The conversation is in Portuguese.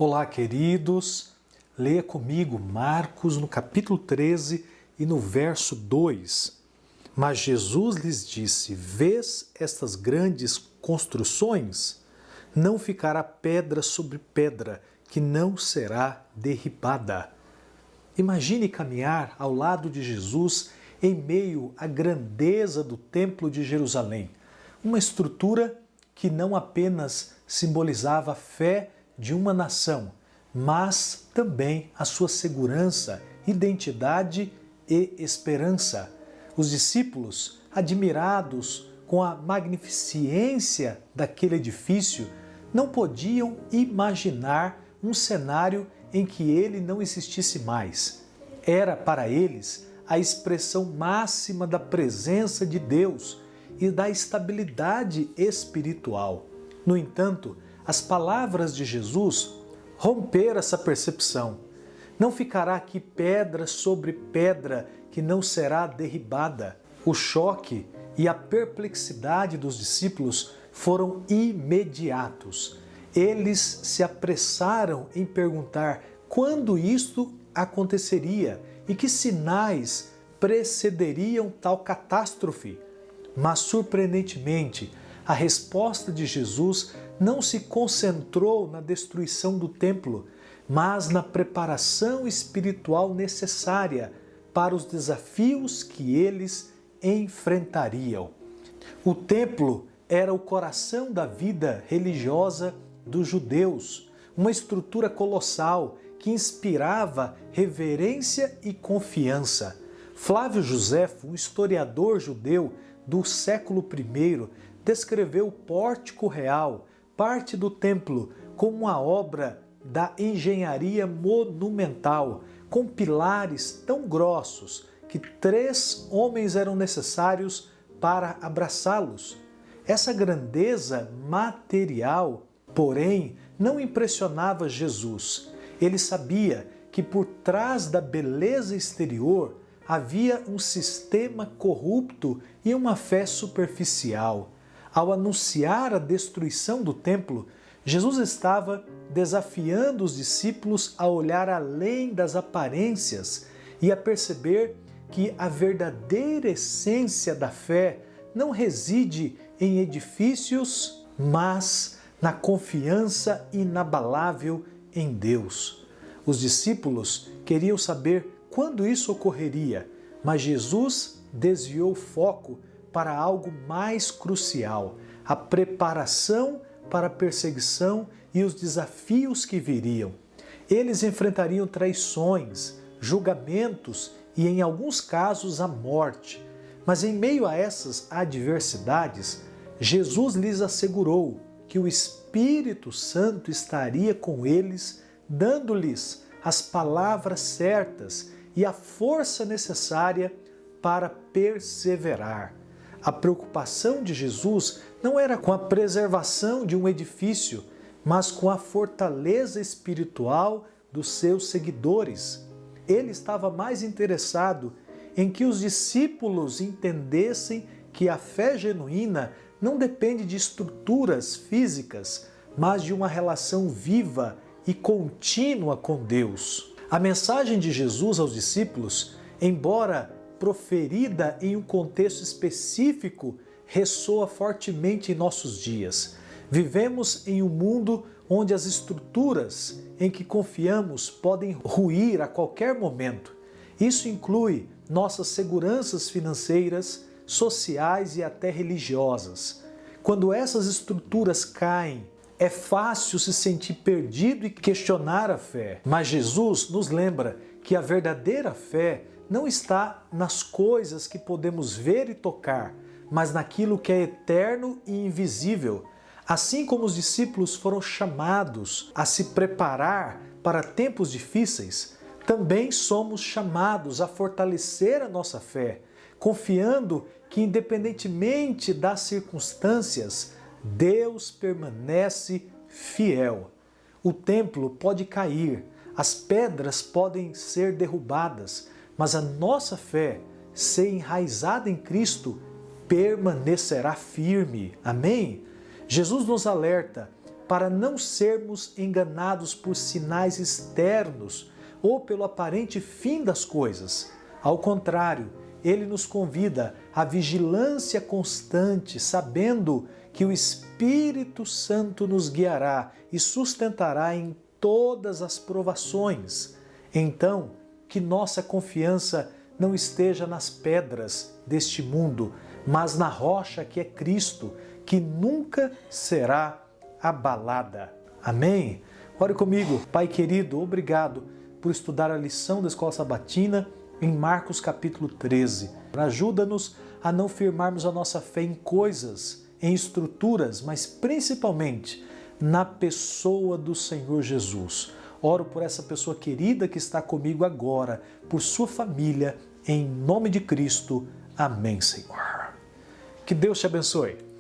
Olá, queridos. Leia comigo Marcos no capítulo 13 e no verso 2. Mas Jesus lhes disse: vês estas grandes construções? Não ficará pedra sobre pedra que não será derribada. Imagine caminhar ao lado de Jesus em meio à grandeza do Templo de Jerusalém, uma estrutura que não apenas simbolizava a fé de uma nação, mas também a sua segurança, identidade e esperança. Os discípulos, admirados com a magnificência daquele edifício, não podiam imaginar um cenário em que ele não existisse mais. Era para eles a expressão máxima da presença de Deus e da estabilidade espiritual. No entanto, as palavras de Jesus romperam essa percepção. Não ficará aqui pedra sobre pedra que não será derribada. O choque e a perplexidade dos discípulos foram imediatos. Eles se apressaram em perguntar quando isto aconteceria e que sinais precederiam tal catástrofe. Mas, surpreendentemente, a resposta de Jesus não se concentrou na destruição do templo, mas na preparação espiritual necessária para os desafios que eles enfrentariam. O templo era o coração da vida religiosa dos judeus, uma estrutura colossal que inspirava reverência e confiança. Flávio Joséfo, um historiador judeu do século I, descreveu o pórtico real, parte do templo, como uma obra da engenharia monumental, com pilares tão grossos que 3 homens eram necessários para abraçá-los. Essa grandeza material, porém, não impressionava Jesus. Ele sabia que por trás da beleza exterior havia um sistema corrupto e uma fé superficial. Ao anunciar a destruição do templo, Jesus estava desafiando os discípulos a olhar além das aparências e a perceber que a verdadeira essência da fé não reside em edifícios, mas na confiança inabalável em Deus. Os discípulos queriam saber quando isso ocorreria, mas Jesus desviou o foco para algo mais crucial: a preparação para a perseguição e os desafios que viriam. Eles enfrentariam traições, julgamentos e, em alguns casos, a morte. Mas em meio a essas adversidades, Jesus lhes assegurou que o Espírito Santo estaria com eles, dando-lhes as palavras certas e a força necessária para perseverar. A preocupação de Jesus não era com a preservação de um edifício, mas com a fortaleza espiritual dos seus seguidores. Ele estava mais interessado em que os discípulos entendessem que a fé genuína não depende de estruturas físicas, mas de uma relação viva e contínua com Deus. A mensagem de Jesus aos discípulos, embora proferida em um contexto específico, ressoa fortemente em nossos dias. Vivemos em um mundo onde as estruturas em que confiamos podem ruir a qualquer momento. Isso inclui nossas seguranças financeiras, sociais e até religiosas. Quando essas estruturas caem, é fácil se sentir perdido e questionar a fé. Mas Jesus nos lembra que a verdadeira fé não está nas coisas que podemos ver e tocar, mas naquilo que é eterno e invisível. Assim como os discípulos foram chamados a se preparar para tempos difíceis, também somos chamados a fortalecer a nossa fé, confiando que, independentemente das circunstâncias, Deus permanece fiel. O templo pode cair, as pedras podem ser derrubadas, mas a nossa fé, ser enraizada em Cristo, permanecerá firme. Amém? Jesus nos alerta para não sermos enganados por sinais externos ou pelo aparente fim das coisas. Ao contrário, ele nos convida à vigilância constante, sabendo que o Espírito Santo nos guiará e sustentará em todas as provações. Então, que nossa confiança não esteja nas pedras deste mundo, mas na rocha que é Cristo, que nunca será abalada. Amém? Ore comigo. Pai querido, obrigado por estudar a lição da Escola Sabatina em Marcos capítulo 13. Ajuda-nos a não firmarmos a nossa fé em coisas, em estruturas, mas principalmente na pessoa do Senhor Jesus. Oro por essa pessoa querida que está comigo agora, por sua família, em nome de Cristo. Amém, Senhor. Que Deus te abençoe.